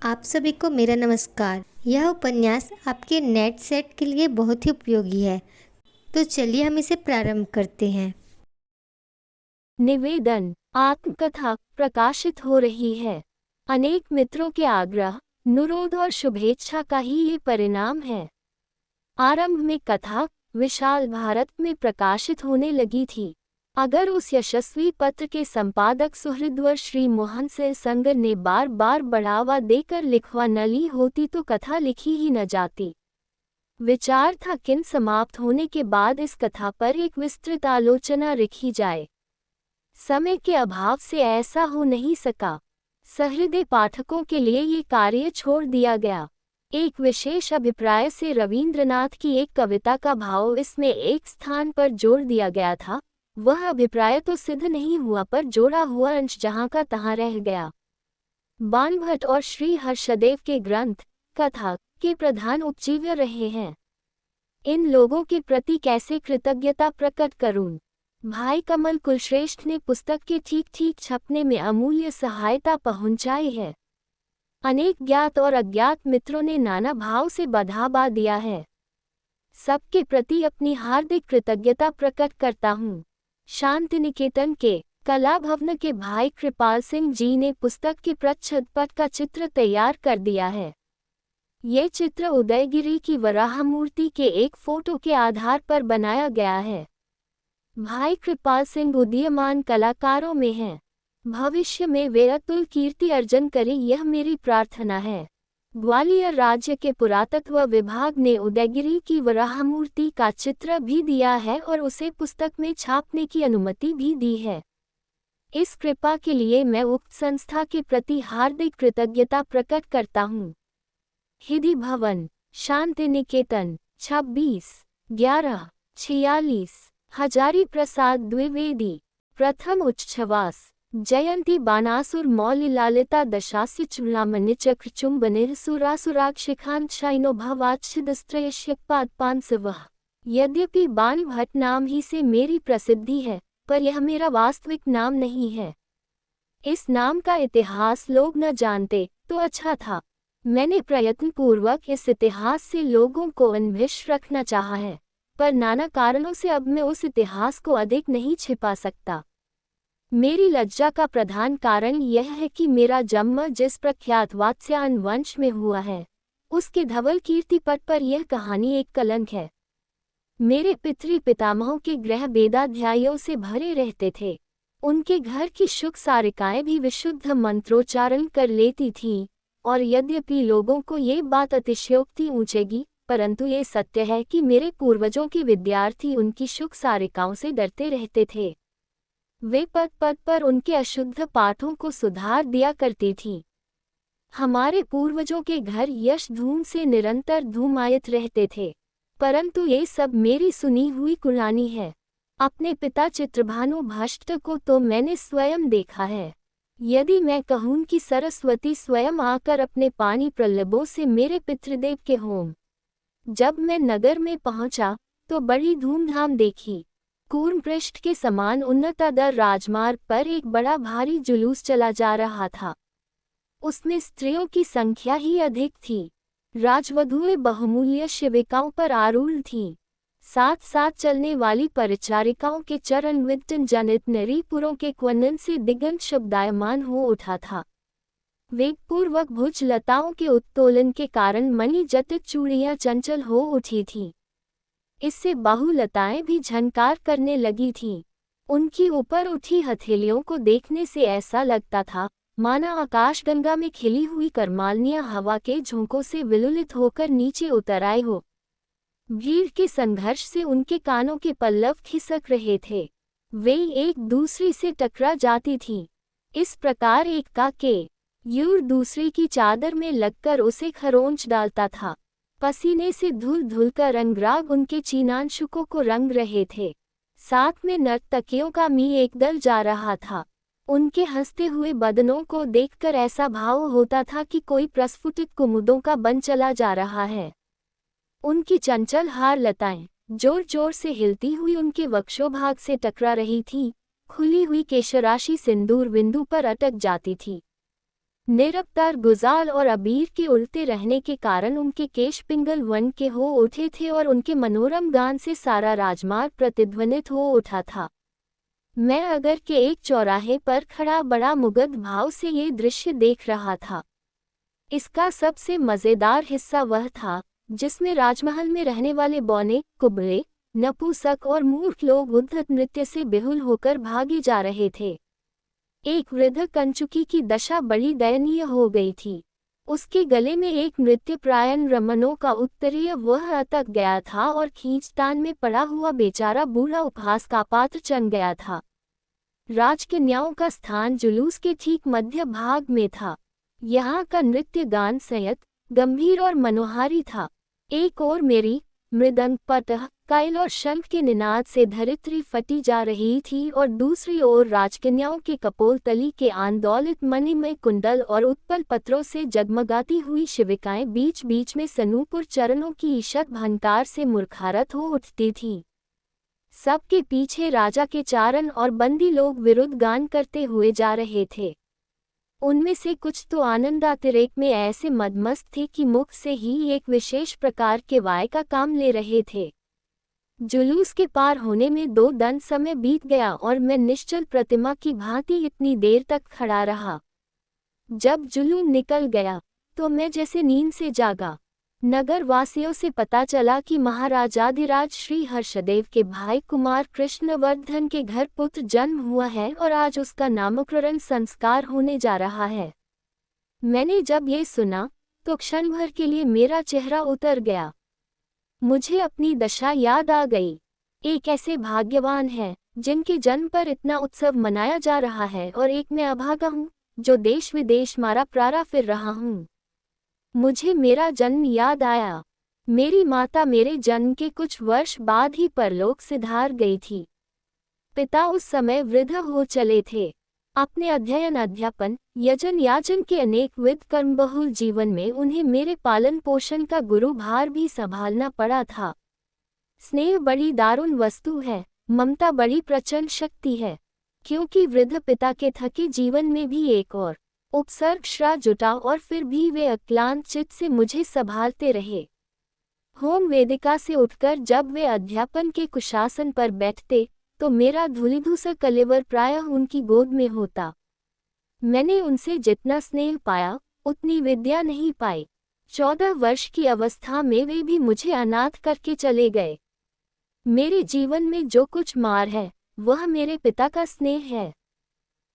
आप सभी को मेरा नमस्कार। यह उपन्यास आपके नेट सेट के लिए बहुत ही उपयोगी है, तो चलिए हम इसे प्रारंभ करते हैं। निवेदन, आत्मकथा प्रकाशित हो रही है। अनेक मित्रों के आग्रह, अनुरोध और शुभेच्छा का ही ये परिणाम है। आरंभ में कथा विशाल भारत में प्रकाशित होने लगी थी। अगर उस यशस्वी पत्र के संपादक सुहृदवर श्री मोहन सिंह संगर ने बार बार बढ़ावा देकर लिखवा न ली होती तो कथा लिखी ही न जाती। विचार था किन समाप्त होने के बाद इस कथा पर एक विस्तृत आलोचना लिखी जाए। समय के अभाव से ऐसा हो नहीं सका। सहृदय पाठकों के लिए ये कार्य छोड़ दिया गया। एक विशेष अभिप्राय से रवींद्रनाथ की एक कविता का भाव इसमें एक स्थान पर जोड़ दिया गया था। वह अभिप्राय तो सिद्ध नहीं हुआ, पर जोड़ा हुआ अंश जहाँ का तहाँ रह गया। बाणभट्ट और श्री हर्षदेव के ग्रंथ कथा के प्रधान उपजीव्य रहे हैं। इन लोगों के प्रति कैसे कृतज्ञता प्रकट करूं। भाई कमल कुलश्रेष्ठ ने पुस्तक के ठीक ठीक छपने में अमूल्य सहायता पहुंचाई है। अनेक ज्ञात और अज्ञात मित्रों ने नाना भाव से बढ़ावा दिया है। सबके प्रति अपनी हार्दिक कृतज्ञता प्रकट करता हूँ। शांति निकेतन के कला भवन के भाई कृपाल सिंह जी ने पुस्तक के प्रच्छद पट का चित्र तैयार कर दिया है। ये चित्र उदयगिरी की वराह मूर्ति के एक फोटो के आधार पर बनाया गया है। भाई कृपाल सिंह उदीयमान कलाकारों में हैं। भविष्य में वे अतुल कीर्ति अर्जन करें, यह मेरी प्रार्थना है। ग्वालियर राज्य के पुरातत्व विभाग ने उदयगिरी की वराह मूर्ति का चित्र भी दिया है और उसे पुस्तक में छापने की अनुमति भी दी है। इस कृपा के लिए मैं उक्त संस्था के प्रति हार्दिक कृतज्ञता प्रकट करता हूँ। हिदी भवन, शांति निकेतन, 26/11/46, हजारी प्रसाद द्विवेदी। प्रथम उच्छ्वास। जयंती बाणासुर मौलि लालिता दशास्य चूड़ामणि चक्र चुंबनिर सुरासुराक्षिखांत शाइनो भवाच्छिदस्त्रयश्यपाद पांसवः। यद्यपि बाणभट्ट नाम ही से मेरी प्रसिद्धि है, पर यह मेरा वास्तविक नाम नहीं है। इस नाम का इतिहास लोग न जानते तो अच्छा था। मैंने प्रयत्नपूर्वक इस इतिहास से लोगों को अनभिष्ट रखना चाहा है, पर नाना कारणों से अब मैं उस इतिहास को अधिक नहीं छिपा सकता। मेरी लज्जा का प्रधान कारण यह है कि मेरा जन्म जिस प्रख्यात वात्स्यायन वंश में हुआ है, उसके धवल कीर्ति पट पर यह कहानी एक कलंक है। मेरे पितृ पितामहों के ग्रह वेदाध्यायों से भरे रहते थे। उनके घर की शुक सारिकाएं भी विशुद्ध मंत्रोच्चारण कर लेती थीं, और यद्यपि लोगों को ये बात अतिशयोक्ति ऊंचेगी, परंतु ये सत्य है कि मेरे पूर्वजों के विद्यार्थी उनकी शुक सारिकाओं से डरते रहते थे। वे पद पद पर उनके अशुद्ध पाठों को सुधार दिया करती थीं। हमारे पूर्वजों के घर यश धूम से निरंतर धूमायित रहते थे, परंतु ये सब मेरी सुनी हुई कुरानी है। अपने पिता चित्रभानु भट्ट को तो मैंने स्वयं देखा है। यदि मैं कहूँ कि सरस्वती स्वयं आकर अपने पानी प्रलबों से मेरे पितृदेव के होम। जब मैं नगर में पहुंचा तो बड़ी धूमधाम देखी। कूर्म पृष्ठ के समान उन्नतादर राजमार्ग पर एक बड़ा भारी जुलूस चला जा रहा था। उसमें स्त्रियों की संख्या ही अधिक थी। राजवधुएं बहुमूल्य शिविकाओं पर आरूढ़ थीं। साथ साथ चलने वाली परिचारिकाओं के चरण विद्टन जनित नरीपुरों के क्वनन से दिगंत शब्दायमान हो उठा था। वेगपूर्वक भुज लताओं के उत्तोलन के कारण मणि जटित चूड़ियां चंचल हो उठी थीं। इससे बाहुलताएं भी झनकार करने लगी थीं। उनकी ऊपर उठी हथेलियों को देखने से ऐसा लगता था माना आकाशगंगा में खिली हुई करमालनियां हवा के झोंकों से विलुलित होकर नीचे उतर आए हो। भीड़ के संघर्ष से उनके कानों के पल्लव खिसक रहे थे। वे एक दूसरी से टकरा जाती थीं। इस प्रकार एक का के यूर दूसरी की चादर में लगकर उसे खरोंच डालता था। पसीने से धुल धुल कर रंगराग उनके चीनांशुकों को रंग रहे थे। साथ में नर्तकियों का मी एकदल जा रहा था। उनके हंसते हुए बदनों को देखकर ऐसा भाव होता था कि कोई प्रस्फुटित कुमुदों का बन चला जा रहा है। उनकी चंचल हार लताएं जोर जोर से हिलती हुई उनके वक्षोभाग से टकरा रही थीं। खुली हुई केशराशि सिंदूर बिंदु पर अटक जाती थी। निरफ्तार गुजाल और अबीर के उड़ते रहने के कारण उनके केश पिंगल वन के हो उठे थे और उनके मनोरम गान से सारा राजमार्ग प्रतिध्वनित हो उठा था। मैं अगर के एक चौराहे पर खड़ा बड़ा मुग्ध भाव से ये दृश्य देख रहा था। इसका सबसे मज़ेदार हिस्सा वह था जिसमें राजमहल में रहने वाले बौने, कुबड़े, नपुंसक और मूर्ख लोग उद्धत नृत्य से बेहुल होकर भागे जा रहे थे। एक वृद्ध कंचुकी की दशा बड़ी दयनीय हो गई थी। उसके गले में एक नृत्यप्रायण रमणों का उत्तरीय वह अटक गया था और खींचतान में पड़ा हुआ बेचारा बूढ़ा उपहास का पात्र चन गया था। राजकन्याओं का स्थान जुलूस के ठीक मध्य भाग में था। यहाँ का नृत्य गान संयत, गंभीर और मनोहारी था। एक ओर मेरी मृदंग, पटह, कायल और शंख के निनाद से धरित्री फटी जा रही थी और दूसरी ओर राजकन्याओं के कपोल तली के आंदोलित मणिमय कुंडल और उत्पल पत्रों से जगमगाती हुई शिविकाएं बीच बीच में सनूपुर चरणों की ईषत भंटार से मुरखारत हो उठती थी। सबके पीछे राजा के चारण और बंदी लोग विरुद्ध गान करते हुए जा रहे थे। उनमें से कुछ तो आनंदातिरेक में ऐसे मदमस्त थे कि मुख से ही एक विशेष प्रकार के वाय का काम ले रहे थे। जुलूस के पार होने में 2 दंड समय बीत गया और मैं निश्चल प्रतिमा की भांति इतनी देर तक खड़ा रहा। जब जुलूस निकल गया तो मैं जैसे नींद से जागा। नगर वासियों से पता चला कि महाराजाधिराज श्री हर्षदेव के भाई कुमार कृष्णवर्धन के घर पुत्र जन्म हुआ है और आज उसका नामकरण संस्कार होने जा रहा है। मैंने जब ये सुना तो क्षण भर के लिए मेरा चेहरा उतर गया। मुझे अपनी दशा याद आ गई। एक ऐसे भाग्यवान है जिनके जन्म पर इतना उत्सव मनाया जा रहा है और एक मैं अभागा हूँ जो देश विदेश मारा प्रारा फिर रहा हूँ। मुझे मेरा जन्म याद आया। मेरी माता मेरे जन्म के कुछ वर्ष बाद ही परलोक सिधार गई थी। पिता उस समय वृद्ध हो चले थे। अपने अध्ययन, अध्यापन, यजन याचन के अनेक विध कर्मबहुल जीवन में उन्हें मेरे पालन पोषण का गुरु भार भी संभालना पड़ा था। स्नेह बड़ी दारुण वस्तु है, ममता बड़ी प्रचंड शक्ति है। क्योंकि वृद्ध पिता के थके जीवन में भी एक और उपसर्ग श्रा जुटा और फिर भी वे अक्लांत चित्त से मुझे संभालते रहे। होम वेदिका से उठकर जब वे अध्यापन के कुशासन पर बैठते तो मेरा धूलिधूसर कलेवर प्रायः उनकी गोद में होता। मैंने उनसे जितना स्नेह पाया उतनी विद्या नहीं पाई। 14 वर्ष की अवस्था में वे भी मुझे अनाथ करके चले गए। मेरे जीवन में जो कुछ मार है वह मेरे पिता का स्नेह है।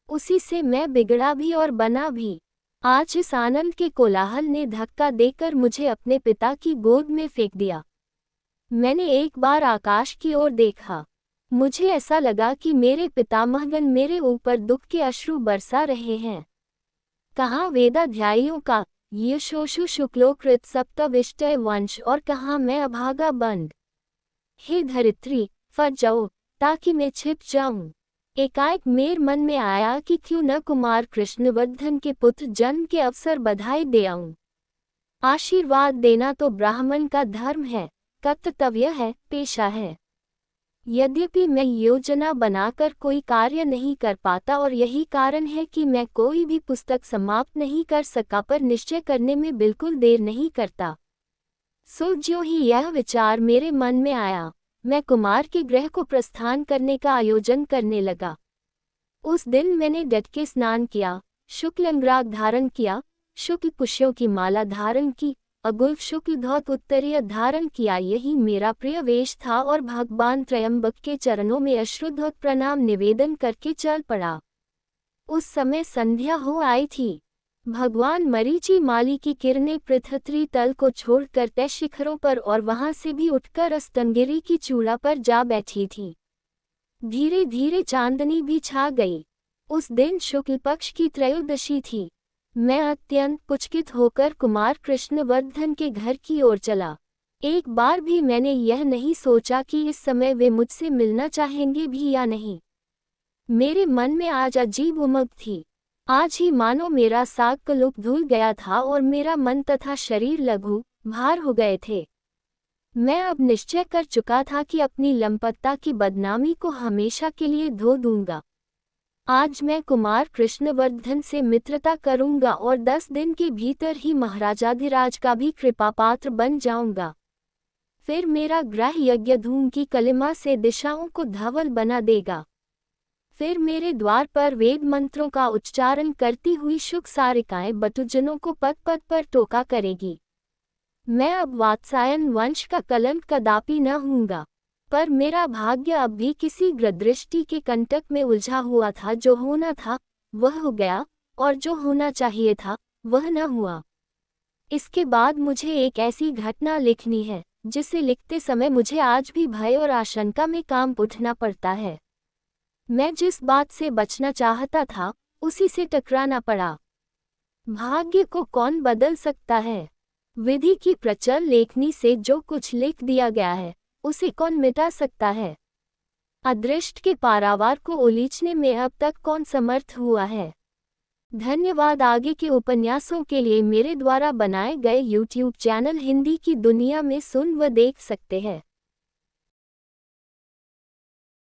उसी से मैं बिगड़ा भी और बना भी। आज इस आनंद के कोलाहल ने धक्का देकर मुझे अपने पिता की गोद में फेंक दिया। मैंने एक बार आकाश की ओर देखा। मुझे ऐसा लगा कि मेरे पितामहगण मेरे ऊपर दुख के अश्रु बरसा रहे हैं। कहाँ वेदाध्यायियों का यशोषु शुक्लोकृत सप्तविष्टय वंश और कहाँ मैं अभागा बंद। हे धरित्री, फट जाओ ताकि मैं छिप जाऊं। एकाएक मेरे मन में आया कि क्यों न कुमार कृष्णवर्धन के पुत्र जन्म के अवसर बधाई दे आऊं। आशीर्वाद देना तो ब्राह्मण का धर्म है, कर्तव्य है, पेशा है। यद्यपि मैं योजना बनाकर कोई कार्य नहीं कर पाता और यही कारण है कि मैं कोई भी पुस्तक समाप्त नहीं कर सका, पर निश्चय करने में बिल्कुल देर नहीं करता। सो ज्यों ही यह विचार मेरे मन में आया, मैं कुमार के गृह को प्रस्थान करने का आयोजन करने लगा। उस दिन मैंने डट के स्नान किया, शुक्ल अंगराग धारण किया, शुक्ल पुष्यों की माला धारण की, अगुल शुक्ल धौत उत्तरीय धारण किया। यही मेरा प्रिय वेश था और भगवान त्रयंबक के चरणों में अश्रुधौत प्रणाम निवेदन करके चल पड़ा। उस समय संध्या हो आई थी। भगवान मरीचि माली की किरणें पृथ्वी तल को छोड़कर तय शिखरों पर और वहां से भी उठकर स्तंगिरी की चूड़ा पर जा बैठी थी। धीरे धीरे चांदनी भी छा गई। उस दिन शुक्ल पक्ष की त्रयोदशी थी। मैं अत्यंत पुचकित होकर कुमार कृष्णवर्धन के घर की ओर चला। एक बार भी मैंने यह नहीं सोचा कि इस समय वे मुझसे मिलना चाहेंगे भी या नहीं। मेरे मन में आज अजीब उमंग थी। आज ही मानो मेरा साग कलुप धुल गया था और मेरा मन तथा शरीर लघु भार हो गए थे। मैं अब निश्चय कर चुका था कि अपनी लंपटता की बदनामी को हमेशा के लिए धो दूंगा। आज मैं कुमार कृष्णवर्धन से मित्रता करूंगा और 10 दिन के भीतर ही महाराजाधिराज का भी कृपापात्र बन जाऊंगा। फिर मेरा ग्रह यज्ञ धूम की कलिमा से दिशाओं को धवल बना देगा। फिर मेरे द्वार पर वेद मंत्रों का उच्चारण करती हुई शुक सारिकाएं बटुजनों को पद पद पर टोका करेगी। मैं अब वात्सायन वंश का कलंक कदापि न हूँगा, पर मेरा भाग्य अब भी किसी ग्रदृष्टि के कंटक में उलझा हुआ था। जो होना था वह हो गया, और जो होना चाहिए था वह न हुआ। इसके बाद मुझे एक ऐसी घटना लिखनी है जिसे लिखते समय मुझे आज भी भय और आशंका में कांप उठना पड़ता है। मैं जिस बात से बचना चाहता था उसी से टकराना पड़ा। भाग्य को कौन बदल सकता है? विधि की प्रचल लेखनी से जो कुछ लिख दिया गया है उसे कौन मिटा सकता है? अदृष्ट के पारावार को उलीचने में अब तक कौन समर्थ हुआ है? धन्यवाद। आगे के उपन्यासों के लिए मेरे द्वारा बनाए गए YouTube चैनल हिंदी की दुनिया में सुन व देख सकते हैं।